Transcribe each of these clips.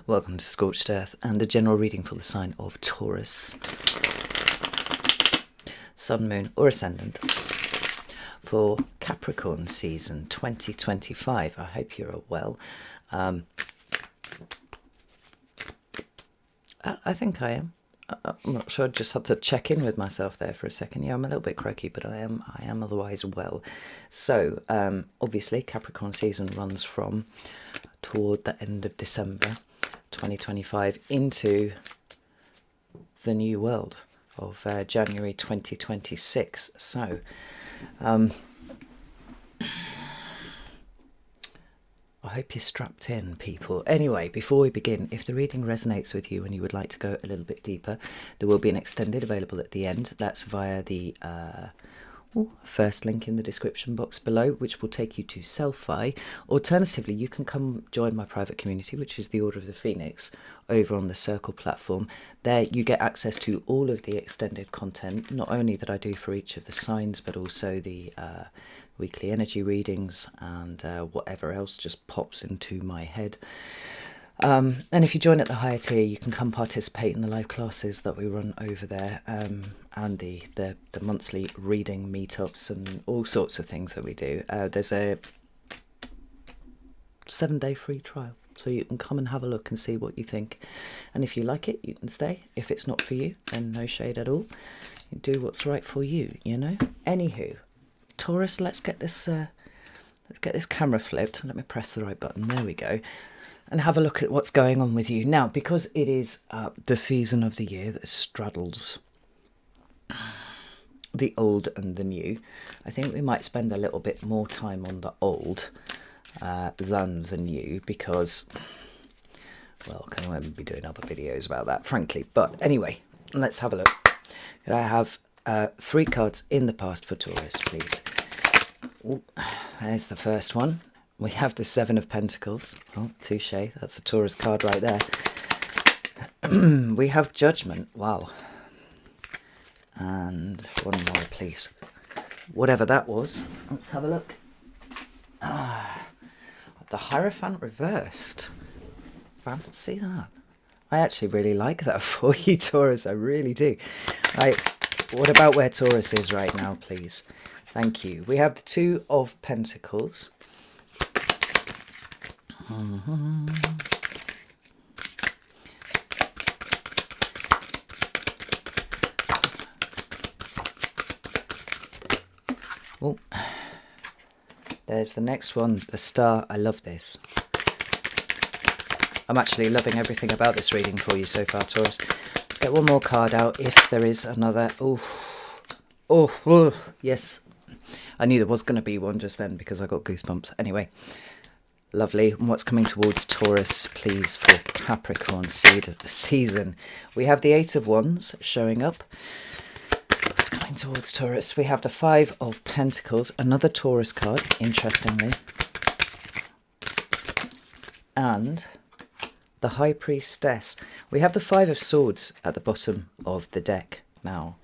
Welcome to Scorched Earth and a general reading for the sign of Taurus, Sun, Moon or Ascendant for Capricorn season 2025. I hope you're all well. I think I am. I'm not sure. I just had to check in with myself there for a second. Yeah, I'm a little bit croaky, but I am otherwise well. So, obviously, Capricorn season runs from toward the end of December 2025 into the new world of January 2026. So, I hope you're strapped in, people. Anyway, before we begin, if the reading resonates with you and you would like to go a little bit deeper, there will be an extended available at the end. That's via the first link in the description box below, which will take you to Selfie. Alternatively, you can come join my private community, which is the Order of the Phoenix, over on the Circle platform. There you get access to all of the extended content, not only that I do for each of the signs, but also the weekly energy readings and whatever else just pops into my head. And if you join at the higher tier, you can come participate in the live classes that we run over there, and the monthly reading meetups and all sorts of things that we do. There's a 7-day free trial, so you can come and have a look and see what you think. And if you like it, you can stay. If it's not for you, then no shade at all. You do what's right for you, you know. Anywho, Taurus, let's get this camera flipped. Let me press the right button. There we go. And have a look at what's going on with you. Now, because it is the season of the year that straddles the old and the new, I think we might spend a little bit more time on the old than the new, because, well, I won't be doing other videos about that, frankly. But anyway, let's have a look. Could I have 3 cards in the past for Taurus, please? Ooh, there's the first one. We have the 7 of Pentacles. Oh, touche. That's a Taurus card right there. We have Judgment. Wow. And one more, please. Whatever that was. Let's have a look. The Hierophant reversed. Fancy that. I actually really like that for you, Taurus. I really do. Right. What about where Taurus is right now, please? Thank you. We have the 2 of Pentacles. Oh, there's the next one, the Star. I love this. I'm actually loving everything about this reading for you so far, Taurus. Let's get one more card out if there is another. Oh, yes. I knew there was going to be one just then because I got goosebumps. Anyway. Lovely. And what's coming towards Taurus, please, for Capricorn season? We have the 8 of Wands showing up. What's coming towards Taurus? We have the 5 of Pentacles, another Taurus card, interestingly. And the High Priestess. We have the 5 of Swords at the bottom of the deck now.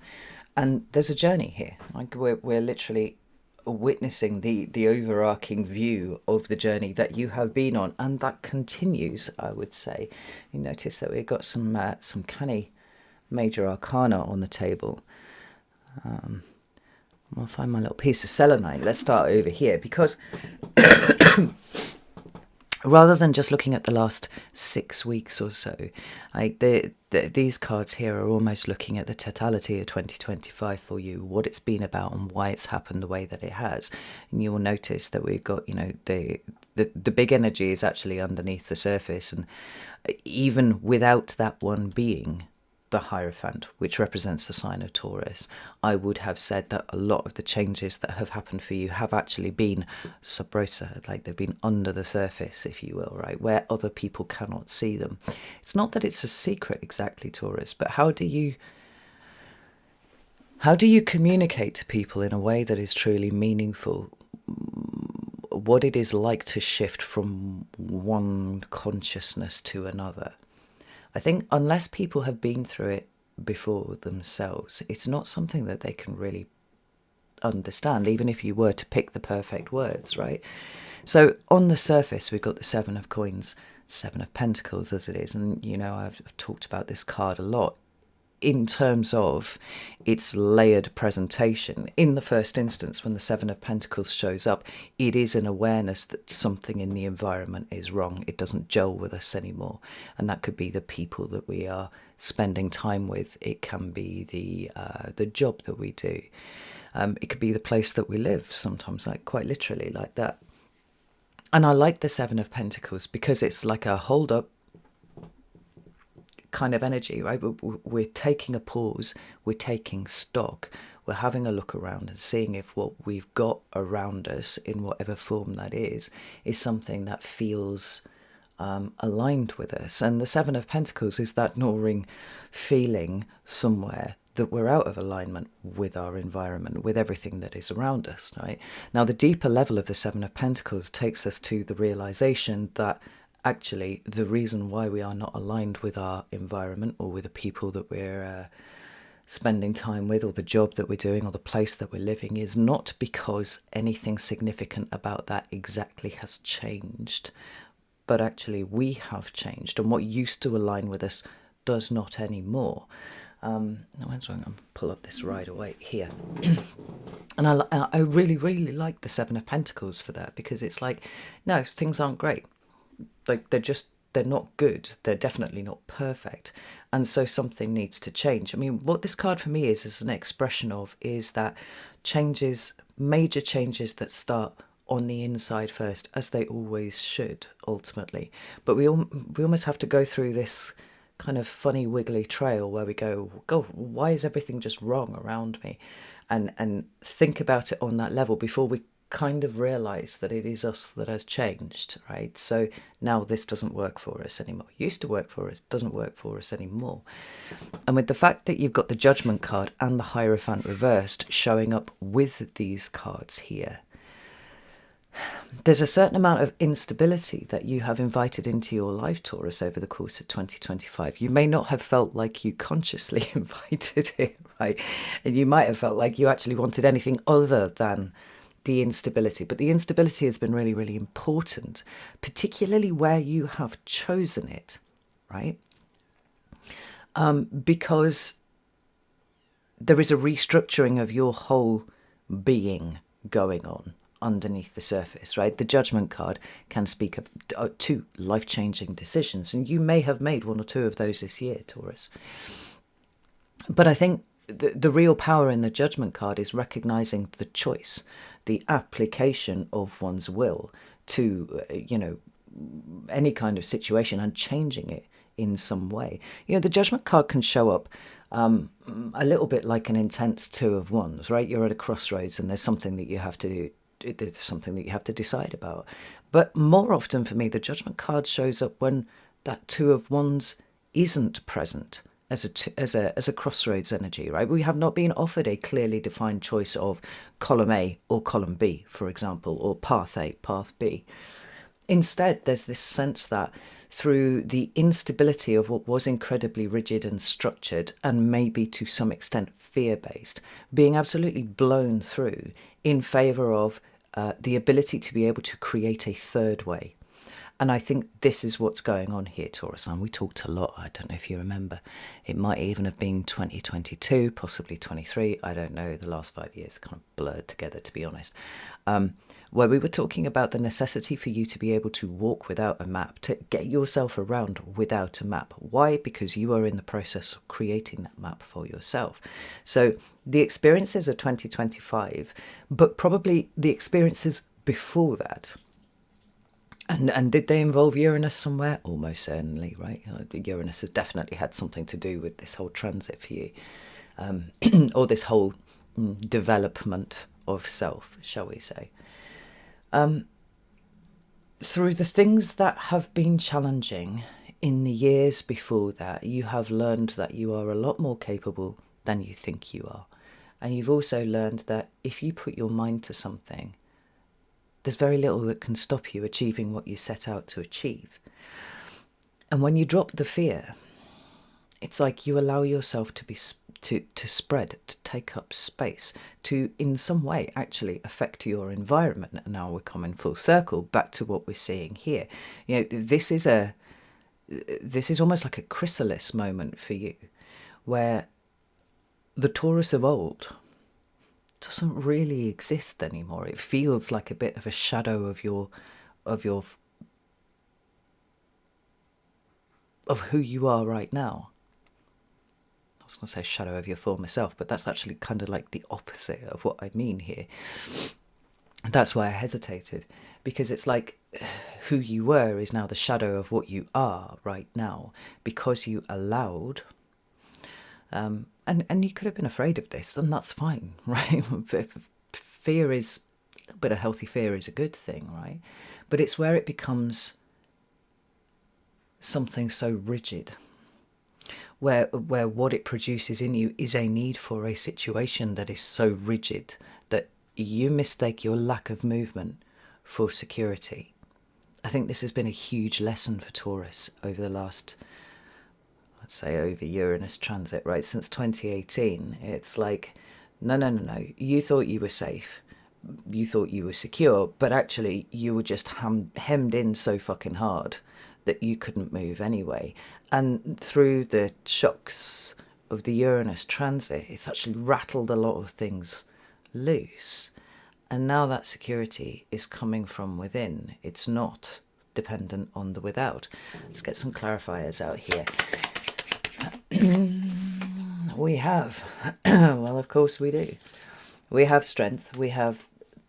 And there's a journey here. Like we're literally witnessing the overarching view of the journey that you have been on, and that continues, I would say. You notice that we've got some canny major arcana on the table. I'll find my little piece of selenite. Let's start over here, because rather than just looking at the last 6 weeks or so, like these cards here are almost looking at the totality of 2025 for you, what it's been about and why it's happened the way that it has. And you will notice that we've got, you know, the big energy is actually underneath the surface, and even without that one being the Hierophant, which represents the sign of Taurus, I would have said that a lot of the changes that have happened for you have actually been sub rosa, like they've been under the surface, if you will, right, where other people cannot see them. It's not that it's a secret exactly, Taurus, but how do you communicate to people in a way that is truly meaningful what it is like to shift from one consciousness to another? I think unless people have been through it before themselves, it's not something that they can really understand, even if you were to pick the perfect words, right? So on the surface, we've got the 7 of Coins, Seven of Pentacles as it is. And, you know, I've talked about this card a lot in terms of its layered presentation. In the first instance, when the Seven of Pentacles shows up, it is an awareness that something in the environment is wrong. It doesn't gel with us anymore. And that could be the people that we are spending time with. It can be the job that we do. It could be the place that we live, sometimes, like quite literally like that. And I like the Seven of Pentacles because it's like a hold up kind of energy, right? We're taking a pause, we're taking stock, we're having a look around and seeing if what we've got around us, in whatever form that is something that feels aligned with us. And the Seven of Pentacles is that gnawing feeling somewhere that we're out of alignment with our environment, with everything that is around us, right? Now, the deeper level of the Seven of Pentacles takes us to the realization that actually the reason why we are not aligned with our environment or with the people that we're spending time with, or the job that we're doing, or the place that we're living, is not because anything significant about that exactly has changed, but actually we have changed, and what used to align with us does not anymore. I'm going to pull up this right away here. And I really, really like the Seven of Pentacles for that, because it's like, no, things aren't great. Like, they're not good. They're definitely not perfect. And so something needs to change. I mean, what this card for me is an expression of, is that changes, major changes that start on the inside first, as they always should, ultimately. But we almost have to go through this kind of funny wiggly trail where we go, why is everything just wrong around me? And think about it on that level before we kind of realize that it is us that has changed, right? So now this doesn't work for us anymore. Used to work for us, doesn't work for us anymore. And with the fact that you've got the Judgment card and the Hierophant reversed showing up with these cards here, there's a certain amount of instability that you have invited into your life, Taurus, over the course of 2025. You may not have felt like you consciously invited it, right? And you might have felt like you actually wanted anything other than the instability. But the instability has been really, really important, particularly where you have chosen it, right? Because there is a restructuring of your whole being going on underneath the surface, right? The Judgment card can speak to life-changing decisions, and you may have made one or two of those this year, Taurus. But I think the real power in the Judgment card is recognizing the choice, the application of one's will to, any kind of situation, and changing it in some way. The Judgment card can show up a little bit like an intense Two of Wands, right? You're at a crossroads and there's something that you have to do. There's something that you have to decide about. But more often for me, the Judgment card shows up when that Two of Wands isn't present as a crossroads energy, right? We have not been offered a clearly defined choice of column A or column B, for example, or path A, path B. Instead, there's this sense that through the instability of what was incredibly rigid and structured, and maybe to some extent fear-based, being absolutely blown through in favour of the ability to be able to create a third way. And I think this is what's going on here, Taurus. And we talked a lot, I don't know if you remember. It might even have been 2022, possibly 23. I don't know. The last 5 years are kind of blurred together, to be honest. Where we were talking about the necessity for you to be able to walk without a map, to get yourself around without a map. Why? Because you are in the process of creating that map for yourself. So the experiences of 2025, but probably the experiences before that. And did they involve Uranus somewhere? Almost certainly, right? Uranus has definitely had something to do with this whole transit for you, or this whole development of self, shall we say. Through the things that have been challenging in the years before that, you have learned that you are a lot more capable than you think you are. And you've also learned that if you put your mind to something, there's very little that can stop you achieving what you set out to achieve. And when you drop the fear, it's like you allow yourself to spread, to take up space, to in some way actually affect your environment. And now we're coming full circle back to what we're seeing here. You know, this is almost like a chrysalis moment for you, where the Taurus of old doesn't really exist anymore. It feels like a bit of a shadow of who you are right now. I was going to say shadow of your former self, but that's actually kind of like the opposite of what I mean here. That's why I hesitated, because it's like who you were is now the shadow of what you are right now, because you allowed, and you could have been afraid of this, and that's fine, right? Fear is, a little bit of healthy fear is a good thing, right? But it's where it becomes something so rigid, where what it produces in you is a need for a situation that is so rigid that you mistake your lack of movement for security. I think this has been a huge lesson for Taurus over the last, let's say, over Uranus transit, right? Since 2018, it's like, no. You thought you were safe. You thought you were secure, but actually you were just hemmed in so fucking hard that you couldn't move anyway. And through the shocks of the Uranus transit, it's actually rattled a lot of things loose. And now that security is coming from within. It's not dependent on the without. Let's get some clarifiers out here. We have, well, of course we do. We have strength, we have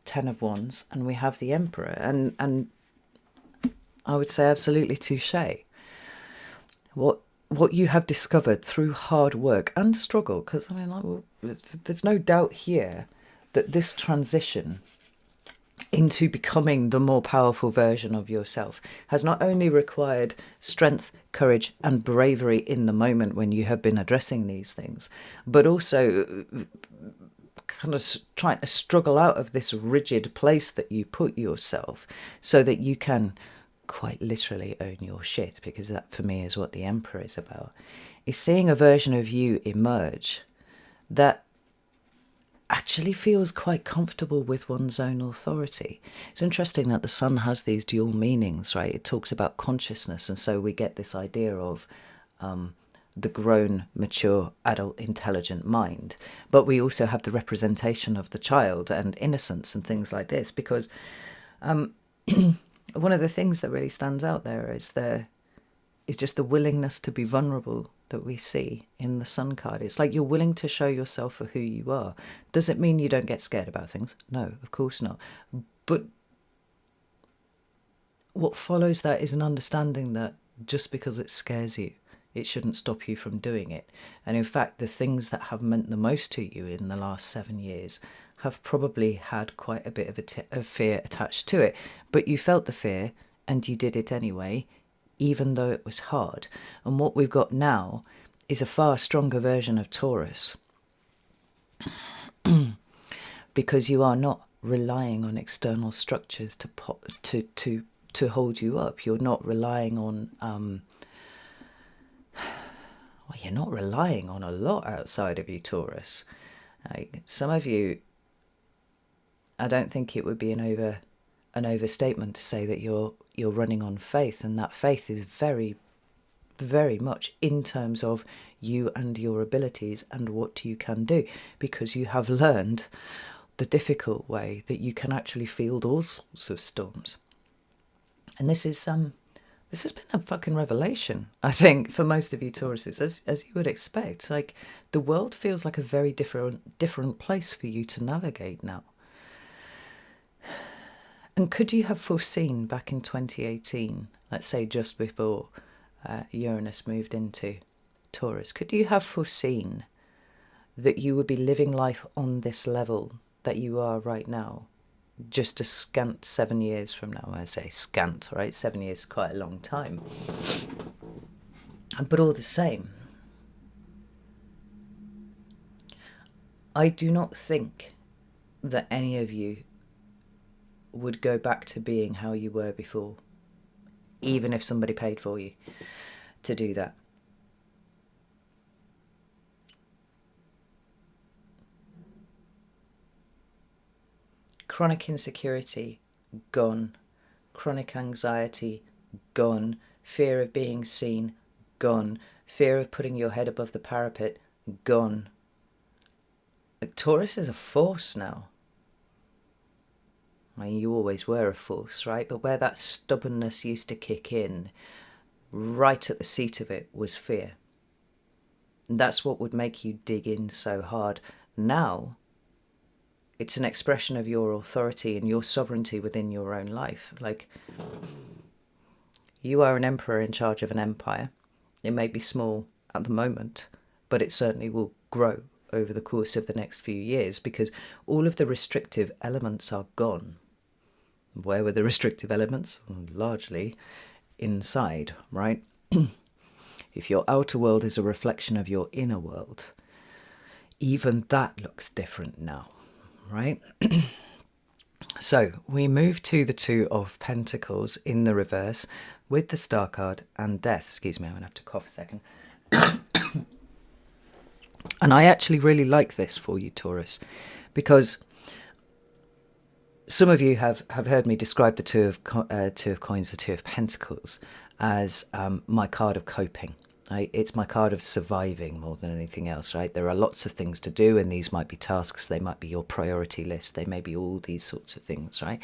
10 of Wands, and we have the Emperor. And I would say absolutely touché. What you have discovered through hard work and struggle, because I mean, like, there's no doubt here that this transition into becoming the more powerful version of yourself has not only required strength, courage, and bravery in the moment when you have been addressing these things, but also kind of trying to struggle out of this rigid place that you put yourself so that you can quite literally own your shit, because that for me is what the Emperor is about, is seeing a version of you emerge that actually feels quite comfortable with one's own authority. It's interesting that the Sun has these dual meanings, right? It talks about consciousness, and so we get this idea of the grown, mature, adult, intelligent mind. But we also have the representation of the child and innocence and things like this, because one of the things that really stands out there is just the willingness to be vulnerable that we see in the Sun card. It's like you're willing to show yourself for who you are. Does it mean you don't get scared about things? No, of course not. But what follows that is an understanding that just because it scares you, it shouldn't stop you from doing it. And in fact, the things that have meant the most to you in the last 7 years have probably had quite a bit of fear attached to it. But you felt the fear and you did it anyway, even though it was hard. And what we've got now is a far stronger version of Taurus, because you are not relying on external structures to hold you up. You're not relying on well, you're not relying on a lot outside of you, Taurus. Like, some of you, I don't think it would be an overstatement to say that you're running on faith, and that faith is very, very much in terms of you and your abilities and what you can do, because you have learned the difficult way that you can actually field all sorts of storms. And this has been a fucking revelation, I think, for most of you Tauruses, as you would expect. Like, the world feels like a very different place for you to navigate now. And could you have foreseen back in 2018, let's say just before Uranus moved into Taurus, could you have foreseen that you would be living life on this level that you are right now, just a scant 7 years from now? I say scant, right? 7 years is quite a long time. But all the same, I do not think that any of you would go back to being how you were before, even if somebody paid for you to do that. Chronic insecurity, gone. Chronic anxiety, gone. Fear of being seen, gone. Fear of putting your head above the parapet, gone. Like, Taurus is a force now. I mean, you always were a force, right? But where that stubbornness used to kick in, right at the seat of it was fear. And that's what would make you dig in so hard. Now, it's an expression of your authority and your sovereignty within your own life. Like, you are an emperor in charge of an empire. It may be small at the moment, but it certainly will grow over the course of the next few years, because all of the restrictive elements are gone. Where were the restrictive elements? Largely inside, right? If your outer world is a reflection of your inner world, even that looks different now, right? So we move to the Two of Pentacles in the reverse with the Star card and Death. Excuse me, I'm going to have to cough a second. And I actually really like this for you, Taurus, because some of you have heard me describe the Two of Coins, the Two of Pentacles, as my card of coping. Right? It's my card of surviving more than anything else, right? There are lots of things to do, and these might be tasks, they might be your priority list, they may be all these sorts of things, right?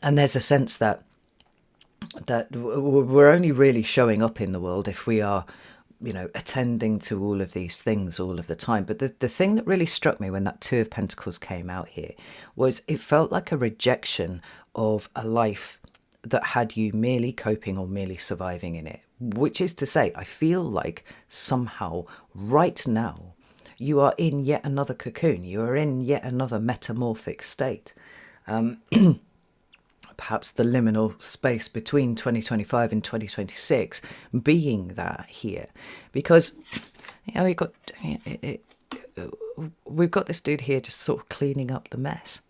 And there's a sense that we're only really showing up in the world if we are, you know, attending to all of these things all of the time. But the thing that really struck me when that Two of Pentacles came out here was it felt like a rejection of a life that had you merely coping or merely surviving in it. Which is to say, I feel like somehow right now you are in yet another cocoon. You are in yet another metamorphic state. Perhaps the liminal space between 2025 and 2026 being that here. Because, you know, we've got this dude here just sort of cleaning up the mess.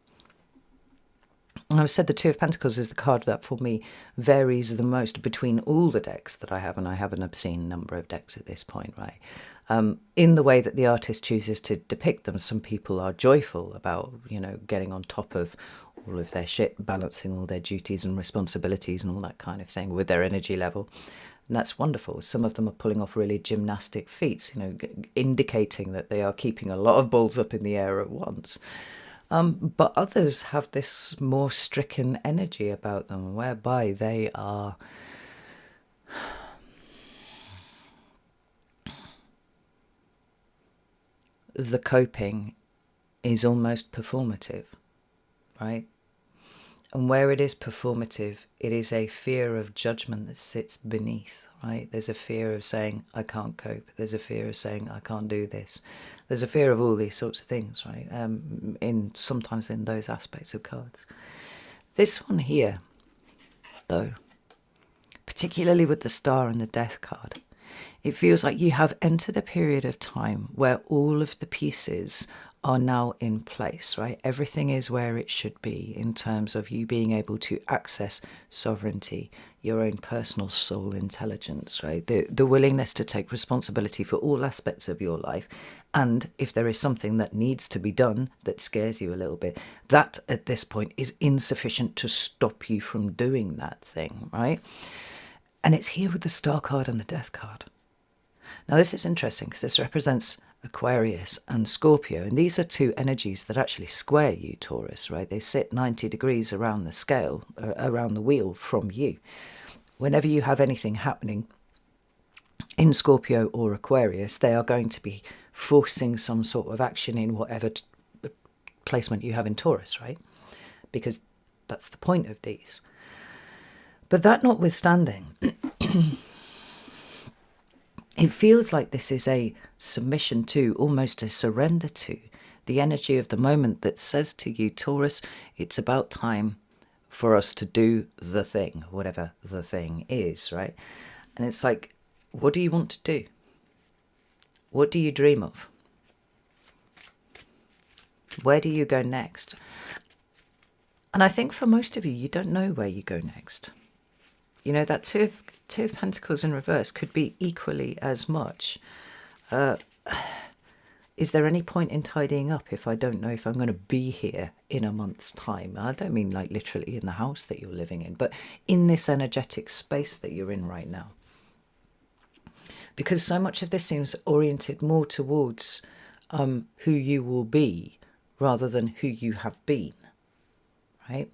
And I've said the Two of Pentacles is the card that for me varies the most between all the decks that I have, and I have an obscene number of decks at this point, right? In the way that the artist chooses to depict them, some people are joyful about, you know, getting on top of all of their shit, balancing all their duties and responsibilities and all that kind of thing with their energy level. And that's wonderful. Some of them are pulling off really gymnastic feats, you know, indicating that they are keeping a lot of balls up in the air at once. But others have this more stricken energy about them, whereby they are the coping is almost performative, right? And where it is performative, it is a fear of judgment that sits beneath, right? There's a fear of saying, I can't cope. There's a fear of saying, I can't do this. There's a fear of all these sorts of things, right? Sometimes in those aspects of cards. This one here, though, particularly with the Star and the Death card, it feels like you have entered a period of time where all of the pieces are now in place, right? Everything is where it should be in terms of you being able to access sovereignty, your own personal soul intelligence, right? The willingness to take responsibility for all aspects of your life. And if there is something that needs to be done that scares you a little bit, that at this point is insufficient to stop you from doing that thing, right? And it's here with the Star card and the Death card. Now, this is interesting because this represents Aquarius and Scorpio, and these are two energies that actually square you, Taurus, right? They sit 90 degrees around the scale, around the wheel from you. Whenever you have anything happening in Scorpio or Aquarius, they are going to be forcing some sort of action in whatever placement you have in Taurus, right? Because that's the point of these. But that notwithstanding, it feels like this is a submission to, almost a surrender to, the energy of the moment that says to you, Taurus, it's about time for us to do the thing, whatever the thing is, right? And it's like, what do you want to do? What do you dream of? Where do you go next? And I think for most of you, you don't know where you go next. You know, that Two of Pentacles in reverse could be equally as much is there any point in tidying up if I don't know if I'm going to be here in a month's time? I don't mean like literally in the house that you're living in, but in this energetic space that you're in right now. Because so much of this seems oriented more towards who you will be rather than who you have been, right?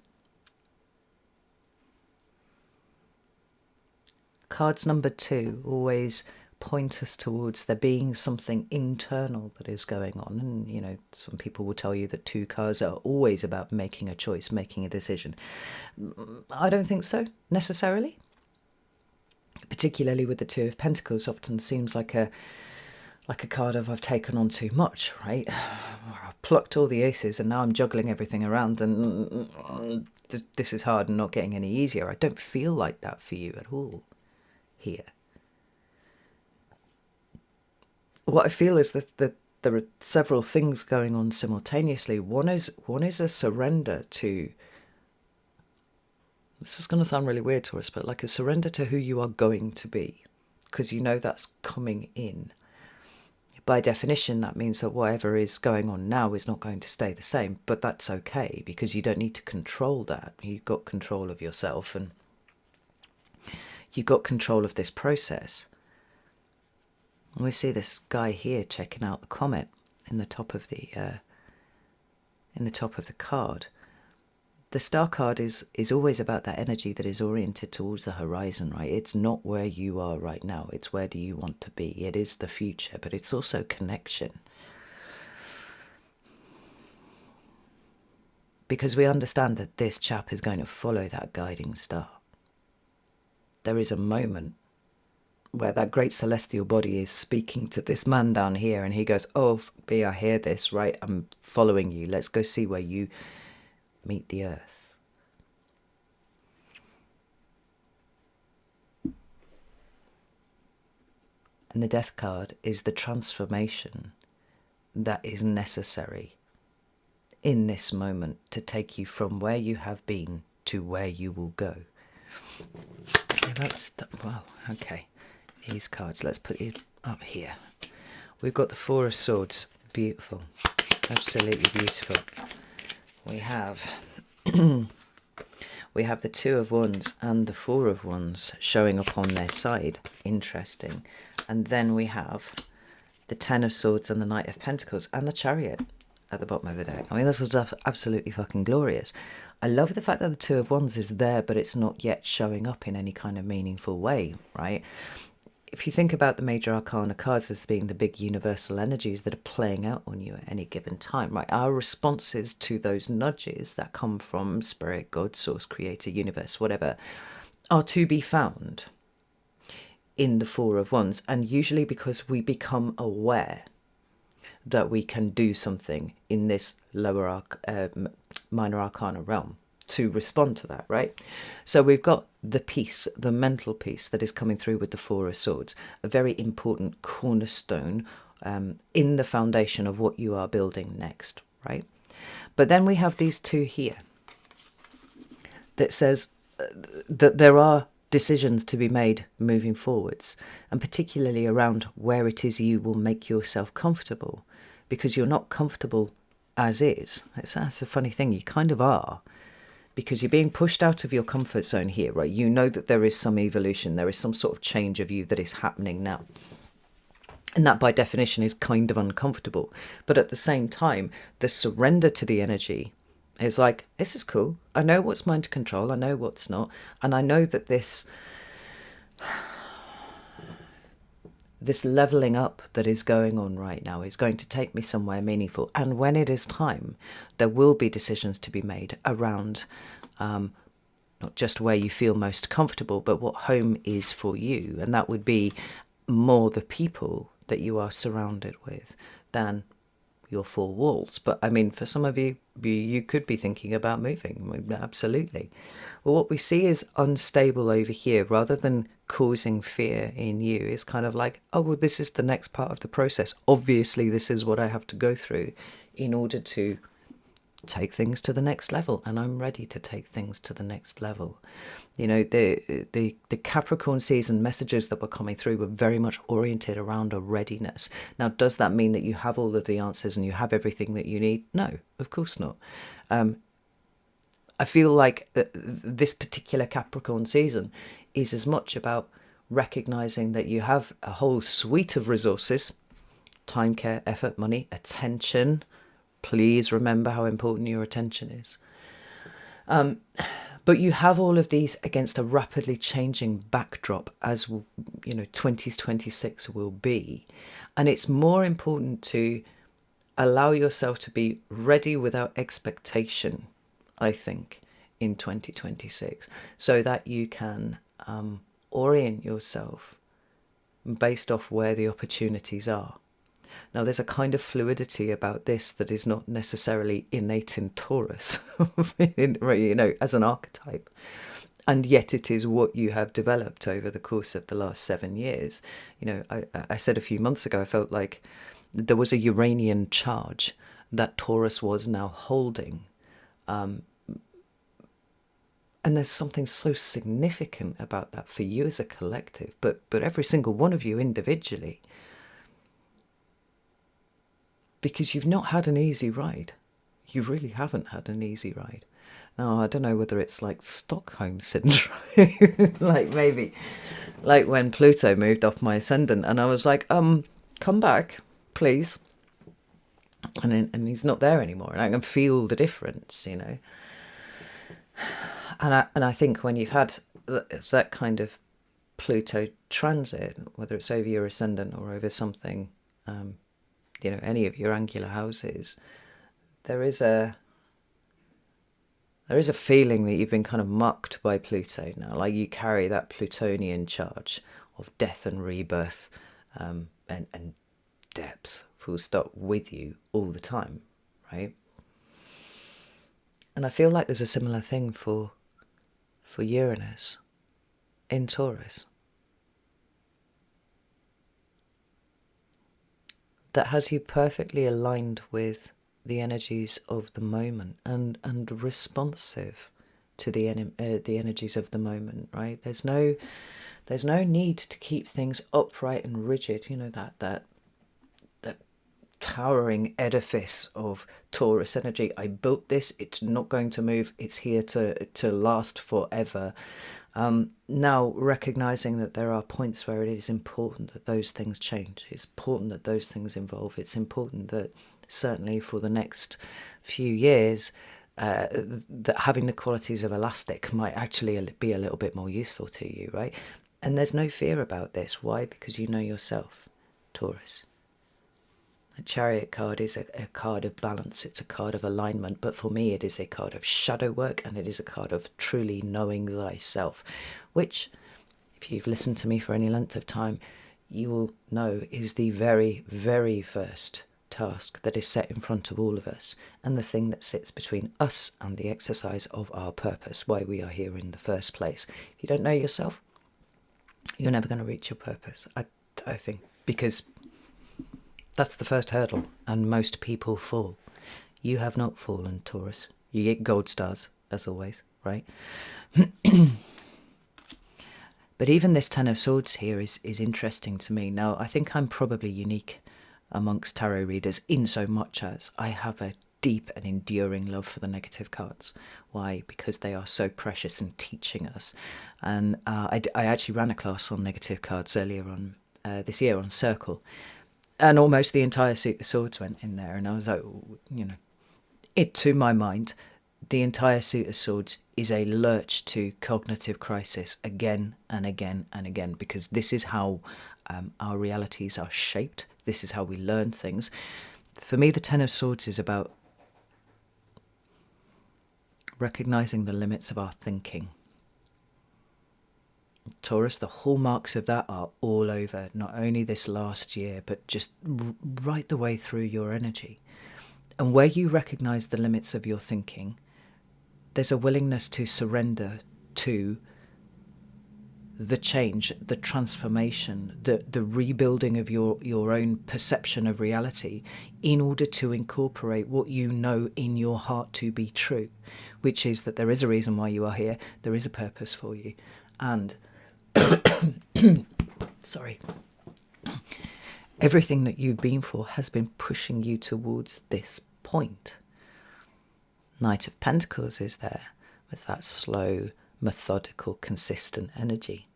Cards number 2 always point us towards there being something internal that is going on. And, you know, some people will tell you that 2 cards are always about making a choice, making a decision. I don't think so, necessarily. Particularly with the 2 of Pentacles, often seems like a card of I've taken on too much, right? I've plucked all the aces and now I'm juggling everything around and this is hard and not getting any easier. I don't feel like that for you at all here. What I feel is that there are several things going on simultaneously. One is a surrender to, this is going to sound really weird to us, but like a surrender to who you are going to be, because you know that's coming in. By definition, that means that whatever is going on now is not going to stay the same, but that's okay because you don't need to control that. You've got control of yourself and you've got control of this process. And we see this guy here checking out the comet in the top of the card. The star card is always about that energy that is oriented towards the horizon, right? It's not where you are right now. It's where do you want to be. It is the future, but it's also connection. Because we understand that this chap is going to follow that guiding star. There is a moment where that great celestial body is speaking to this man down here and he goes, oh, B, I hear this, right? I'm following you. Let's go see where you meet the earth. And the death card is the transformation that is necessary in this moment to take you from where you have been to where you will go. So that's, well, okay. These cards, let's put it up here. We've got the 4 of Swords. Beautiful. Absolutely beautiful. We have the 2 of Wands and the 4 of Wands showing up on their side. Interesting. And then we have the 10 of Swords and the Knight of Pentacles and the Chariot at the bottom of the deck. I mean, this is absolutely fucking glorious. I love the fact that the 2 of Wands is there, but it's not yet showing up in any kind of meaningful way, right? If you think about the major arcana cards as being the big universal energies that are playing out on you at any given time, right? Our responses to those nudges that come from spirit, God, source, creator, universe, whatever, are to be found in the 4 of Wands. And usually because we become aware that we can do something in this lower minor arcana realm to respond to that, right? So we've got the peace, the mental peace that is coming through with the 4 of Swords, a very important cornerstone in the foundation of what you are building next, right? But then we have these 2 here that says that there are decisions to be made moving forwards, and particularly around where it is you will make yourself comfortable, because you're not comfortable as is. That's a funny thing, you kind of are. Because you're being pushed out of your comfort zone here, right? You know that there is some evolution, there is some sort of change of you that is happening now. And that by definition is kind of uncomfortable. But at the same time, the surrender to the energy is like, this is cool. I know what's mine to control, I know what's not. And I know that this leveling up that is going on right now is going to take me somewhere meaningful. And when it is time, there will be decisions to be made around not just where you feel most comfortable, but what home is for you. And that would be more the people that you are surrounded with than your 4 walls. But I mean, for some of you, you could be thinking about moving. Absolutely. Well, what we see is unstable over here, rather than causing fear in you, is kind of like, oh, well, this is the next part of the process. Obviously, this is what I have to go through in order to take things to the next level, and I'm ready to take things to the next level. You know, the Capricorn season messages that were coming through were very much oriented around a readiness. Now, does that mean that you have all of the answers and you have everything that you need? No, of course not. I feel like this particular Capricorn season is as much about recognizing that you have a whole suite of resources: time, care, effort, money, attention. Please remember how important your attention is. But you have all of these against a rapidly changing backdrop, as 2026 will be. And it's more important to allow yourself to be ready without expectation, I think, in 2026, so that you can orient yourself based off where the opportunities are. Now, there's a kind of fluidity about this that is not necessarily innate in Taurus, as an archetype. And yet it is what you have developed over the course of the last 7 years. I said a few months ago, I felt like there was a Uranian charge that Taurus was now holding. And there's something so significant about that for you as a collective, but every single one of you individually. Because you've not had an easy ride. You really haven't had an easy ride. Now, I don't know whether it's like Stockholm syndrome, like when Pluto moved off my ascendant, and I was like, come back, please. And he's not there anymore, and I can feel the difference, And I think when you've had that kind of Pluto transit, whether it's over your ascendant or over something, any of your angular houses, there is a feeling that you've been kind of mucked by Pluto now. Like you carry that Plutonian charge of death and rebirth, and depth, full stop, with you all the time, right? And I feel like there's a similar thing for Uranus in Taurus. That has you perfectly aligned with the energies of the moment and responsive to the energies of the moment, right? There's no need to keep things upright and rigid. That towering edifice of Taurus energy. I built this. It's not going to move. It's here to last forever. Now, recognizing that there are points where it is important that those things change. It's important that those things evolve. It's important that certainly for the next few years, that having the qualities of elastic might actually be a little bit more useful to you, right? And there's no fear about this. Why? Because you know yourself, Taurus. A chariot card is a card of balance. It's a card of alignment. But for me, it is a card of shadow work, and it is a card of truly knowing thyself, which, if you've listened to me for any length of time, you will know is the very, very first task that is set in front of all of us, and the thing that sits between us and the exercise of our purpose, why we are here in the first place. If you don't know yourself, you're never going to reach your purpose, I think, because that's the first hurdle, and most people fall. You have not fallen, Taurus. You get gold stars, as always, right? But even this Ten of Swords here is interesting to me. Now, I think I'm probably unique amongst tarot readers in so much as I have a deep and enduring love for the negative cards. Why? Because they are so precious in teaching us. And I actually ran a class on negative cards earlier on this year on Circle. And almost the entire suit of swords went in there. And I was like, to my mind, the entire suit of swords is a lurch to cognitive crisis again and again and again, because this is how our realities are shaped. This is how we learn things. For me, the Ten of Swords is about recognizing the limits of our thinking. Taurus, the hallmarks of that are all over, not only this last year, but just right the way through your energy. And where you recognize the limits of your thinking, there's a willingness to surrender to the change, the transformation, the rebuilding of your own perception of reality in order to incorporate what you know in your heart to be true, which is that there is a reason why you are here, there is a purpose for you, and sorry, everything that you've been for has been pushing you towards this point. Knight of Pentacles is there with that slow, methodical, consistent energy.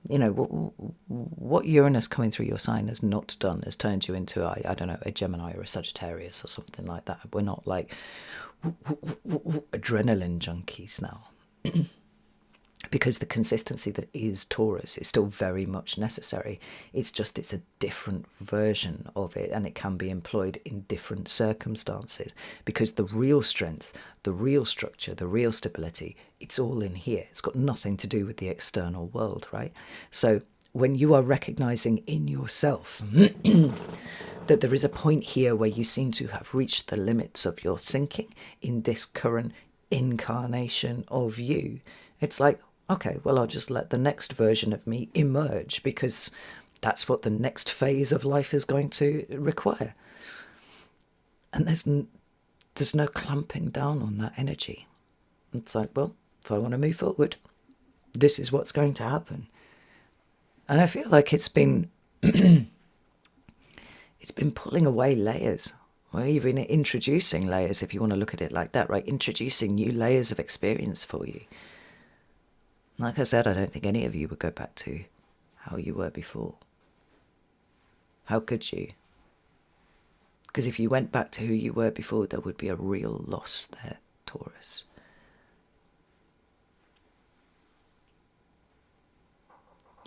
You know, what Uranus coming through your sign has not done has turned you into, I don't know, a Gemini or a Sagittarius or something like that. We're not like adrenaline junkies now. Because the consistency that is Taurus is still very much necessary. It's just, it's a different version of it, and it can be employed in different circumstances, because the real strength, the real structure, the real stability, it's all in here. It's got nothing to do with the external world, right? So when you are recognizing in yourself that there is a point here where you seem to have reached the limits of your thinking in this current incarnation of you, it's like, okay, well, I'll just let the next version of me emerge, because that's what the next phase of life is going to require. And there's no clamping down on that energy. It's like, well, if I want to move forward, this is what's going to happen. And I feel like it's been it's been pulling away layers, or even introducing layers, if you want to look at it like that, right? Introducing new layers of experience for you. Like I said, I don't think any of you would go back to how you were before. How could you? Because if you went back to who you were before, there would be a real loss there, Taurus.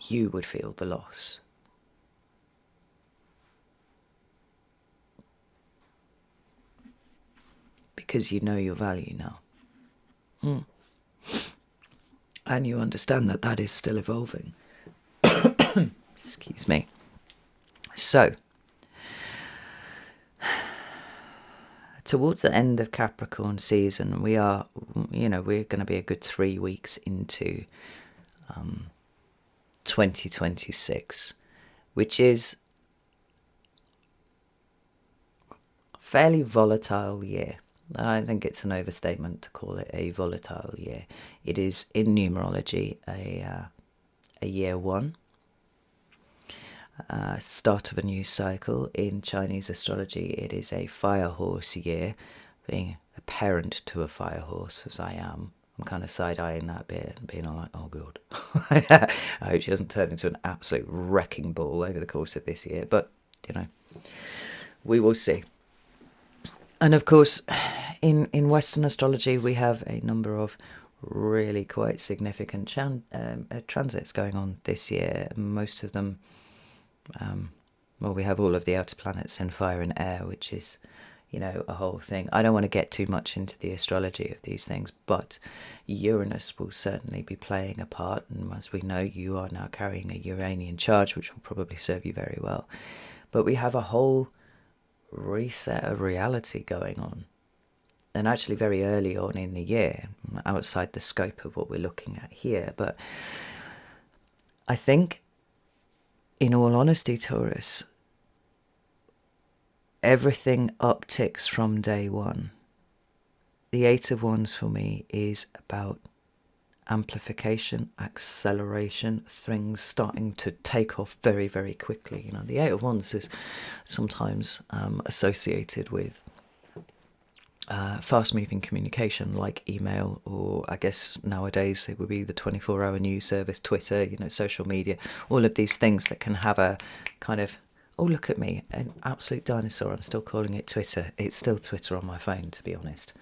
You would feel the loss. Because you know your value now. And you understand that that is still evolving. Excuse me. So, towards the end of Capricorn season, we are, we're going to be a good 3 weeks into 2026, which is a fairly volatile year. I think it's an overstatement to call it a volatile year. It is, in numerology, a year one, start of a new cycle. In Chinese astrology, it is a fire horse year. Being a parent to a fire horse, as I am, I'm kind of side-eyeing that bit and being all like, oh god. I hope she doesn't turn into an absolute wrecking ball over the course of this year, but, we will see. And of course, in Western astrology, we have a number of really quite significant transits going on this year. Most of them, we have all of the outer planets in fire and air, which is, a whole thing. I don't want to get too much into the astrology of these things, but Uranus will certainly be playing a part. And as we know, you are now carrying a Uranian charge, which will probably serve you very well. But we have a whole reset of reality going on, and actually very early on in the year, outside the scope of what we're looking at here. But I think, in all honesty, Taurus, everything upticks from day one. The Eight of Wands for me is about amplification, acceleration, things starting to take off very, very quickly. The Eight of Wands is sometimes associated with fast-moving communication, like email, or I guess nowadays it would be the 24-hour news service, Twitter, social media, all of these things that can have a kind of, oh, look at me, an absolute dinosaur. I'm still calling it Twitter. It's still Twitter on my phone, to be honest.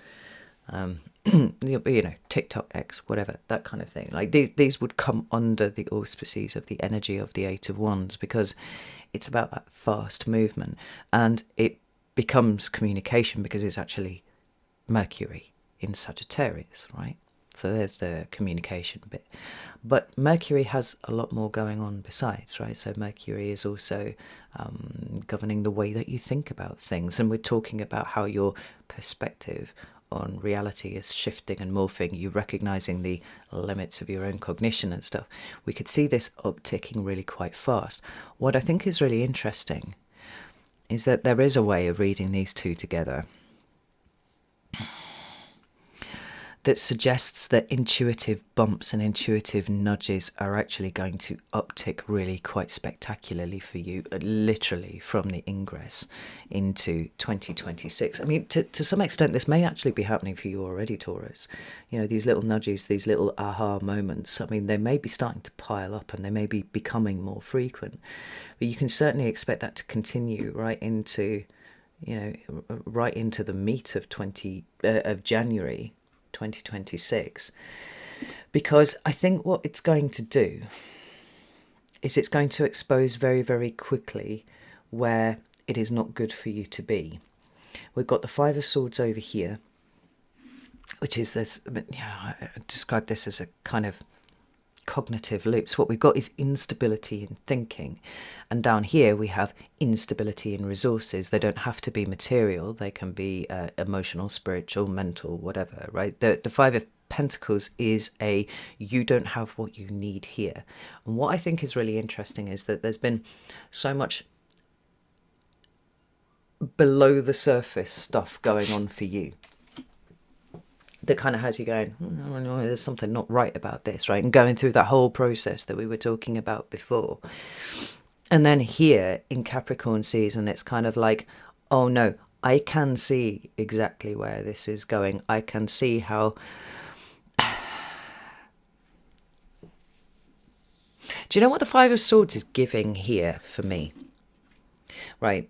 TikTok, X, whatever, that kind of thing. Like these would come under the auspices of the energy of the Eight of Wands, because it's about that fast movement, and it becomes communication because it's actually Mercury in Sagittarius, right? So there's the communication bit. But Mercury has a lot more going on besides, right? So Mercury is also governing the way that you think about things. And we're talking about how your perspective on reality is shifting and morphing, you recognizing the limits of your own cognition and stuff, we could see this upticking really quite fast. What I think is really interesting is that there is a way of reading these two together that suggests that intuitive bumps and intuitive nudges are actually going to uptick really quite spectacularly for you, literally from the ingress into 2026. I mean, to some extent, this may actually be happening for you already, Taurus. You know, these little nudges, these little aha moments, I mean, they may be starting to pile up and they may be becoming more frequent. But you can certainly expect that to continue right into, right into the meat of January 2026, because I think what it's going to do is it's going to expose very, very quickly where it is not good for you to be. We've got the Five of Swords over here, which is this, I describe this as a kind of cognitive loops. What we've got is instability in thinking, and down here we have instability in resources. They don't have to be material, they can be emotional, spiritual, mental, whatever, right? The Five of Pentacles is you don't have what you need here. And what I think is really interesting is that there's been so much below the surface stuff going on for you that kind of has you going, there's something not right about this, right? And going through that whole process that we were talking about before. And then here in Capricorn season, it's kind of like, oh no, I can see exactly where this is going. I can see how... Do you know what the Five of Swords is giving here for me? Right?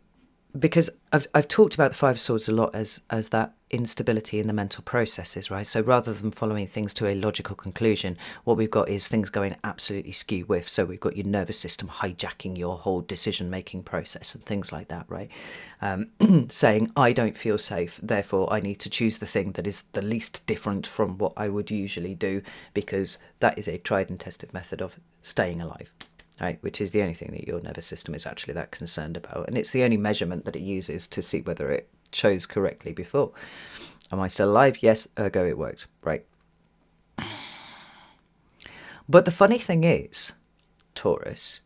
Because I've talked about the Five of Swords a lot as that instability in the mental processes, right? So rather than following things to a logical conclusion, what we've got is things going absolutely skew with. So we've got your nervous system hijacking your whole decision-making process and things like that, right? Saying, I don't feel safe, therefore I need to choose the thing that is the least different from what I would usually do, because that is a tried and tested method of staying alive. Right, which is the only thing that your nervous system is actually that concerned about. And it's the only measurement that it uses to see whether it chose correctly before. Am I still alive? Yes, ergo it worked. Right. But the funny thing is, Taurus,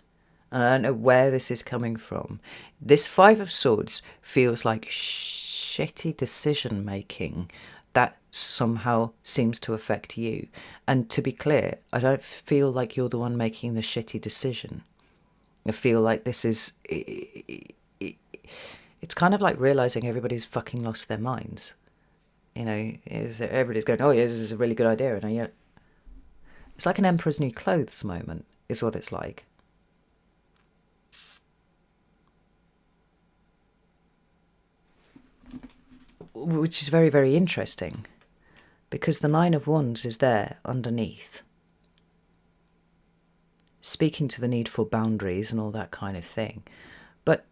and I don't know where this is coming from, this Five of Swords feels like shitty decision making that somehow seems to affect you. And to be clear, I don't feel like you're the one making the shitty decision. I feel like this is... It's kind of like realising everybody's fucking lost their minds. You know, everybody's going, oh yeah, this is a really good idea. And yet, it's like an Emperor's New Clothes moment, is what it's like. Which is very, very interesting, because the Nine of Wands is there underneath, speaking to the need for boundaries and all that kind of thing. But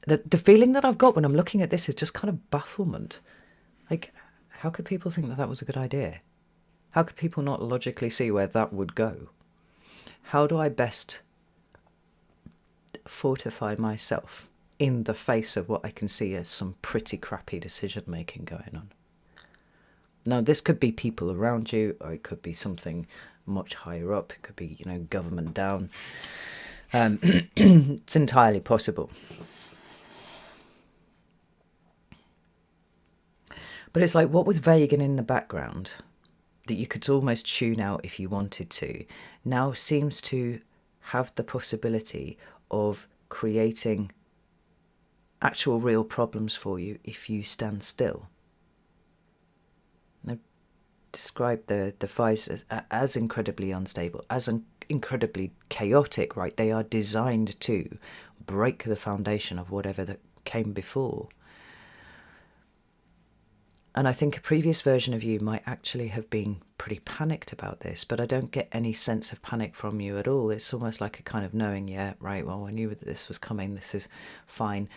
the feeling that I've got when I'm looking at this is just kind of bafflement. Like, how could people think that that was a good idea? How could people not logically see where that would go? How do I best fortify myself in the face of what I can see as some pretty crappy decision making going on? Now, this could be people around you, or it could be something much higher up. It could be, government down. It's entirely possible. But it's like what was vague and in the background that you could almost tune out if you wanted to, now seems to have the possibility of creating actual real problems for you if you stand still. I describe the fives as incredibly unstable, as incredibly chaotic, right? They are designed to break the foundation of whatever that came before. And I think a previous version of you might actually have been pretty panicked about this, but I don't get any sense of panic from you at all. It's almost like a kind of knowing, yeah, right, well, I knew that this was coming, this is fine.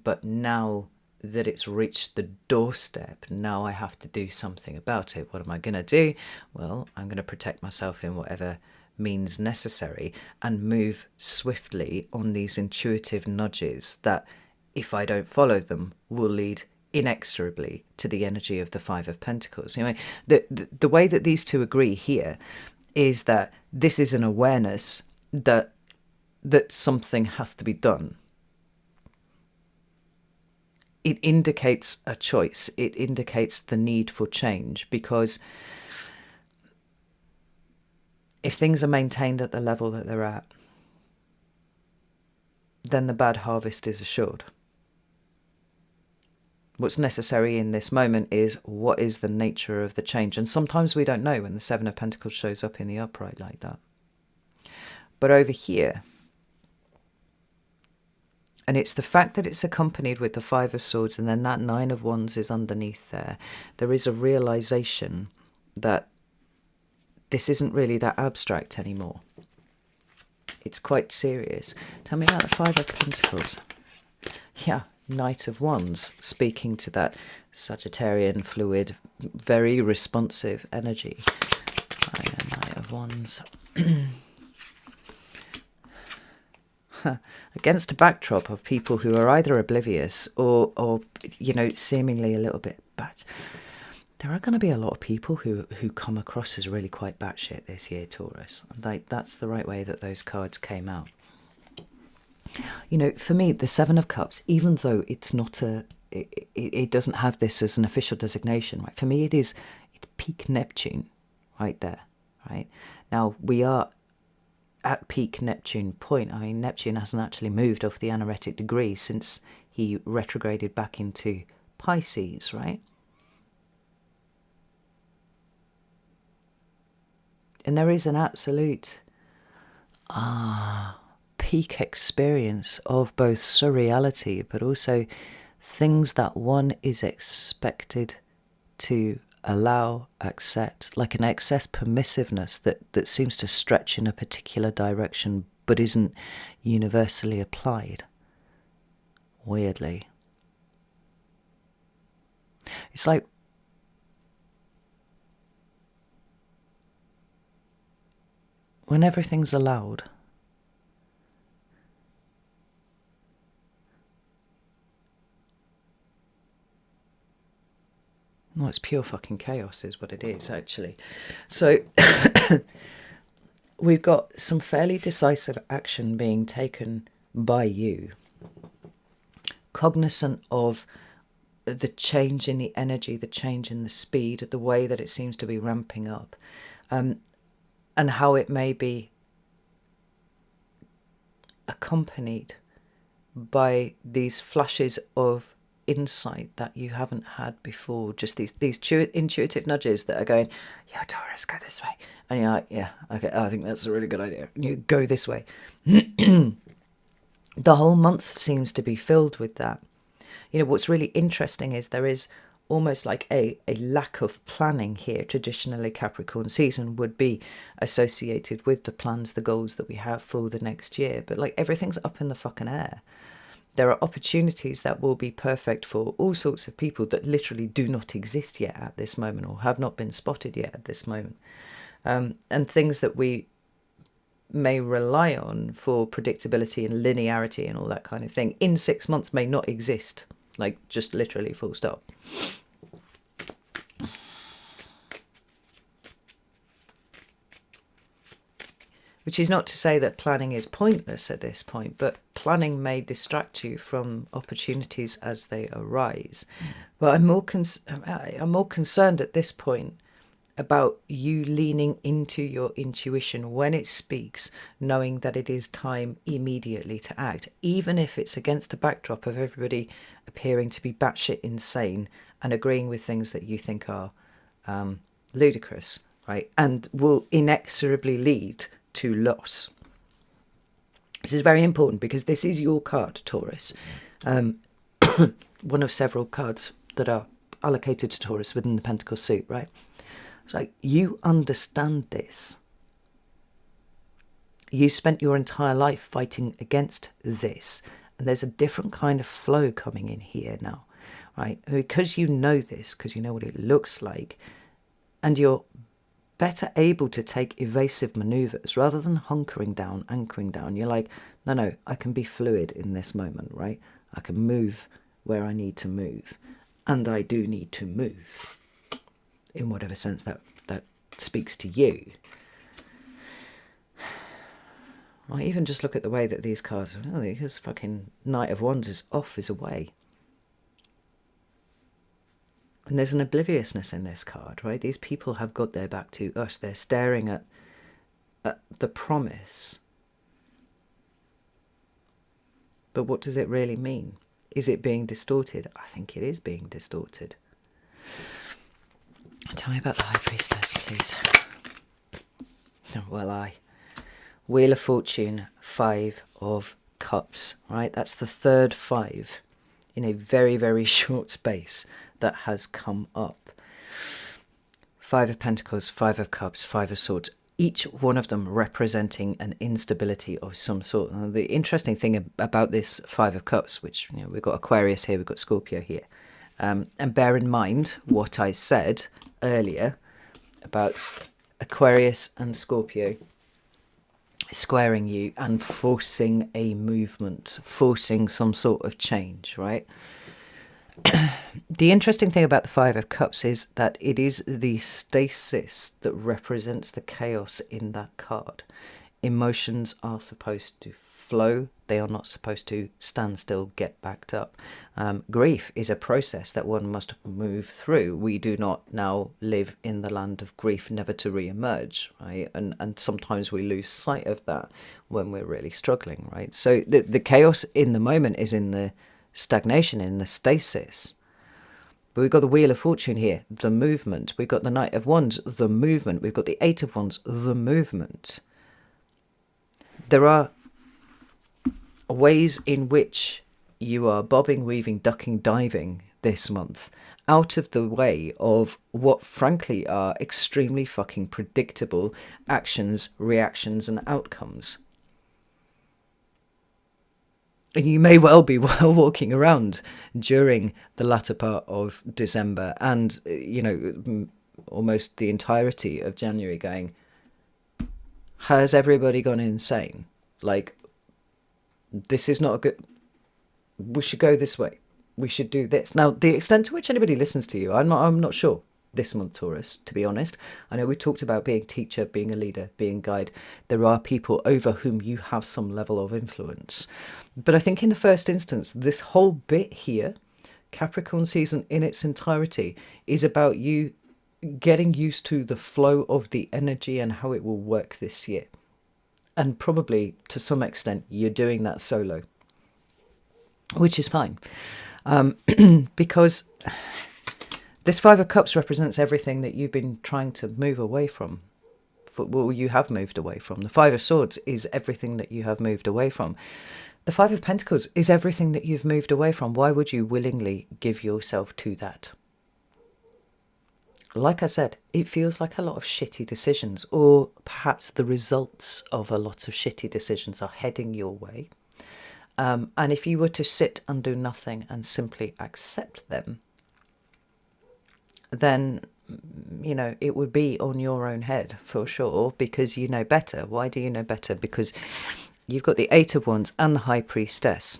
But now that it's reached the doorstep, now I have to do something about it. What am I going to do? Well, I'm going to protect myself in whatever means necessary and move swiftly on these intuitive nudges that, if I don't follow them, will lead inexorably to the energy of the Five of Pentacles. You know, the way that these two agree here is that this is an awareness that something has to be done. It indicates a choice. It indicates the need for change, because if things are maintained at the level that they're at, then the bad harvest is assured. What's necessary in this moment is, what is the nature of the change? And sometimes we don't know when the Seven of Pentacles shows up in the upright like that. But over here, and it's the fact that it's accompanied with the Five of Swords, and then that Nine of Wands is underneath there. There is a realization that this isn't really that abstract anymore. It's quite serious. Tell me about the Five of Pentacles. Yeah, Knight of Wands, speaking to that Sagittarian, fluid, very responsive energy. Knight of Wands. Against a backdrop of people who are either oblivious or you know, seemingly a little bit bad. There are going to be a lot of people who come across as really quite batshit this year, Taurus. That's the right way that those cards came out. You know, for me, the Seven of Cups, even though it's not it doesn't have this as an official designation, right? For me, it's peak Neptune right there, right? Now, we are at peak Neptune point. I mean, Neptune hasn't actually moved off the anaretic degree since he retrograded back into Pisces, right? And there is an absolute peak experience of both surreality, but also things that one is expected to allow, accept, like an excess permissiveness that seems to stretch in a particular direction but isn't universally applied. Weirdly. It's like when everything's allowed, well, it's pure fucking chaos is what it is, actually. So we've got some fairly decisive action being taken by you, cognizant of the change in the energy, the change in the speed, the way that it seems to be ramping up, and how it may be accompanied by these flashes of insight that you haven't had before, just these intuitive nudges that are going, yeah, Taurus, go this way, and you're like, yeah, okay, I think that's a really good idea, and you go this way. The whole month seems to be filled with that. You know, what's really interesting is there is almost like a lack of planning here. Traditionally, Capricorn season would be associated with the plans, the goals that we have for the next year, but like everything's up in the fucking air. There are opportunities that will be perfect for all sorts of people that literally do not exist yet at this moment, or have not been spotted yet at this moment. And things that we may rely on for predictability and linearity and all that kind of thing in 6 months may not exist, like just literally full stop. Which is not to say that planning is pointless at this point, but planning may distract you from opportunities as they arise. But I'm more concerned at this point about you leaning into your intuition when it speaks, knowing that it is time immediately to act, even if it's against a backdrop of everybody appearing to be batshit insane and agreeing with things that you think are ludicrous, right? And will inexorably lead to loss. This is very important because this is your card, Taurus. One of several cards that are allocated to Taurus within the Pentacle suit, right? So you understand this. You spent your entire life fighting against this, and there's a different kind of flow coming in here now, right? Because you know this, because you know what it looks like, and you're better able to take evasive maneuvers rather than hunkering down, anchoring down. You're like, no, I can be fluid in this moment, right? I can move where I need to move. and I do need to move, in whatever sense that speaks to you. I even just look at the way that these cards, oh, this fucking Knight of Wands is off, is away. And there's an obliviousness in this card, right? These people have got their back to us. They're staring at the promise. But what does it really mean? Is it being distorted? I think it is being distorted. Tell me about the High Priestess, please. Well, Wheel of Fortune, 5 of Cups, right? That's the third 5 in a very, very short space that has come up. 5 of Pentacles, 5 of Cups, 5 of Swords. Each one of them representing an instability of some sort. Now, the interesting thing about this 5 of Cups, which, you know, we've got Aquarius here, we've got Scorpio here. And bear in mind what I said earlier about Aquarius and Scorpio squaring you and forcing a movement, forcing some sort of change, right? The interesting thing about the 5 of Cups is that it is the stasis that represents the chaos in that card. Emotions are supposed to flow. They are not supposed to stand still, get backed up. Grief is a process that one must move through. We do not now live in the land of grief, never to re-emerge, right? And sometimes we lose sight of that when we're really struggling, right? So the chaos in the moment is in the stagnation, in the stasis. But we've got the Wheel of Fortune here, the movement. We've got the Knight of Wands, the movement. We've got the 8 of Wands, the movement. There are ways in which you are bobbing, weaving, ducking, diving this month out of the way of what frankly are extremely fucking predictable actions, reactions and outcomes. And you may well be walking around during the latter part of December and, you know, almost the entirety of January going, has everybody gone insane? Like, this is not a good... We should go this way. We should do this. Now, the extent to which anybody listens to you, I'm not sure this month, Taurus, to be honest. I know we talked about being teacher, being a leader, being guide. There are people over whom you have some level of influence. But I think in the first instance, this whole bit here, Capricorn season in its entirety, is about you getting used to the flow of the energy and how it will work this year. And probably, to some extent, you're doing that solo, which is fine. Because this 5 of Cups represents everything that you've been trying to move away from. Well, you have moved away from. The 5 of Swords is everything that you have moved away from. The 5 of Pentacles is everything that you've moved away from. Why would you willingly give yourself to that? Like I said, it feels like a lot of shitty decisions, or perhaps the results of a lot of shitty decisions are heading your way. And if you were to sit and do nothing and simply accept them, then, you know, it would be on your own head for sure, because you know better. Why do you know better? Because you've got the 8 of Wands and the High Priestess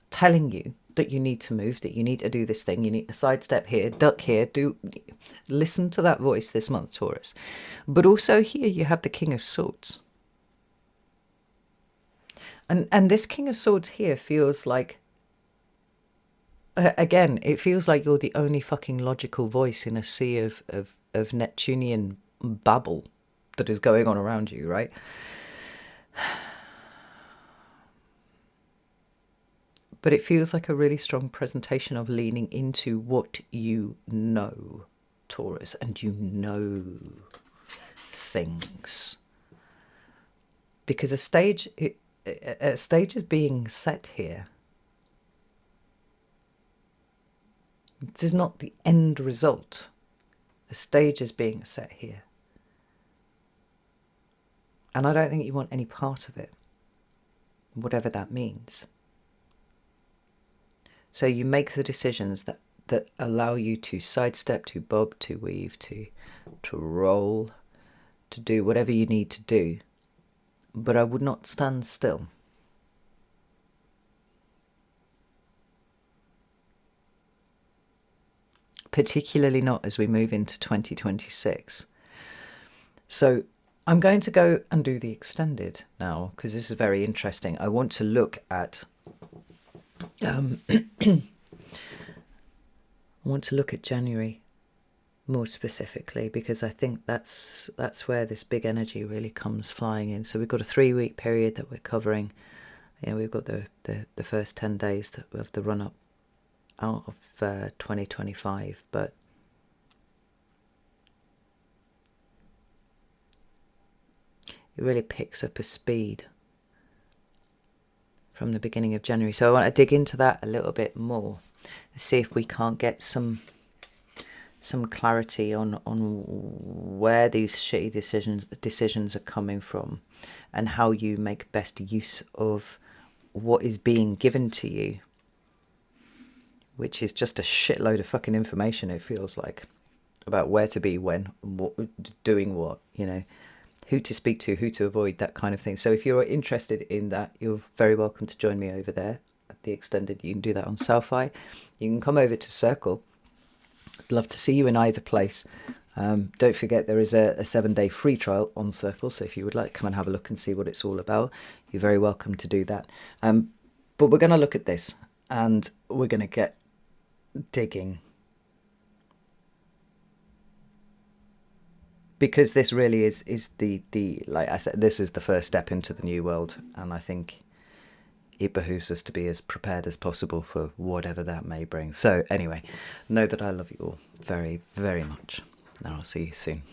telling you that you need to move, that you need to do this thing, you need to sidestep here, duck here, listen to that voice this month, Taurus. But also here you have the King of Swords. And this King of Swords here feels like, again, it feels like you're the only fucking logical voice in a sea of Neptunian babble that is going on around you, right? But it feels like a really strong presentation of leaning into what you know, Taurus, and you know things. Because a stage is being set here. This is not the end result. A stage is being set here. And I don't think you want any part of it, whatever that means. So you make the decisions that allow you to sidestep, to bob, to weave, to roll, to do whatever you need to do. But I would not stand still. particularly not as we move into 2026. So I'm going to go and do the extended now, because this is very interesting. I want to look at I want to look at January more specifically, because I think that's where this big energy really comes flying in. So we've got a 3-week period that we're covering. We've got the first 10 days of the run up out of 2025, but it really picks up a speed from the beginning of January. So I want to dig into that a little bit more, see if we can't get some clarity on where these shitty decisions are coming from, and how you make best use of what is being given to you, which is just a shitload of fucking information, it feels like, about where to be, when, what, doing what, who to speak to, who to avoid, that kind of thing. So if you're interested in that, you're very welcome to join me over there at the extended. You can do that on Selfie. You can come over to Circle. I'd love to see you in either place. Don't forget there is a 7-day free trial on Circle, so if you would like to come and have a look and see what it's all about, you're very welcome to do that. But we're going to look at this, and we're going to get digging, because this really is the like I said, this is the first step into the new world, and I think it behooves us to be as prepared as possible for whatever that may bring. So anyway, know that I love you all very, very much, and I'll see you soon.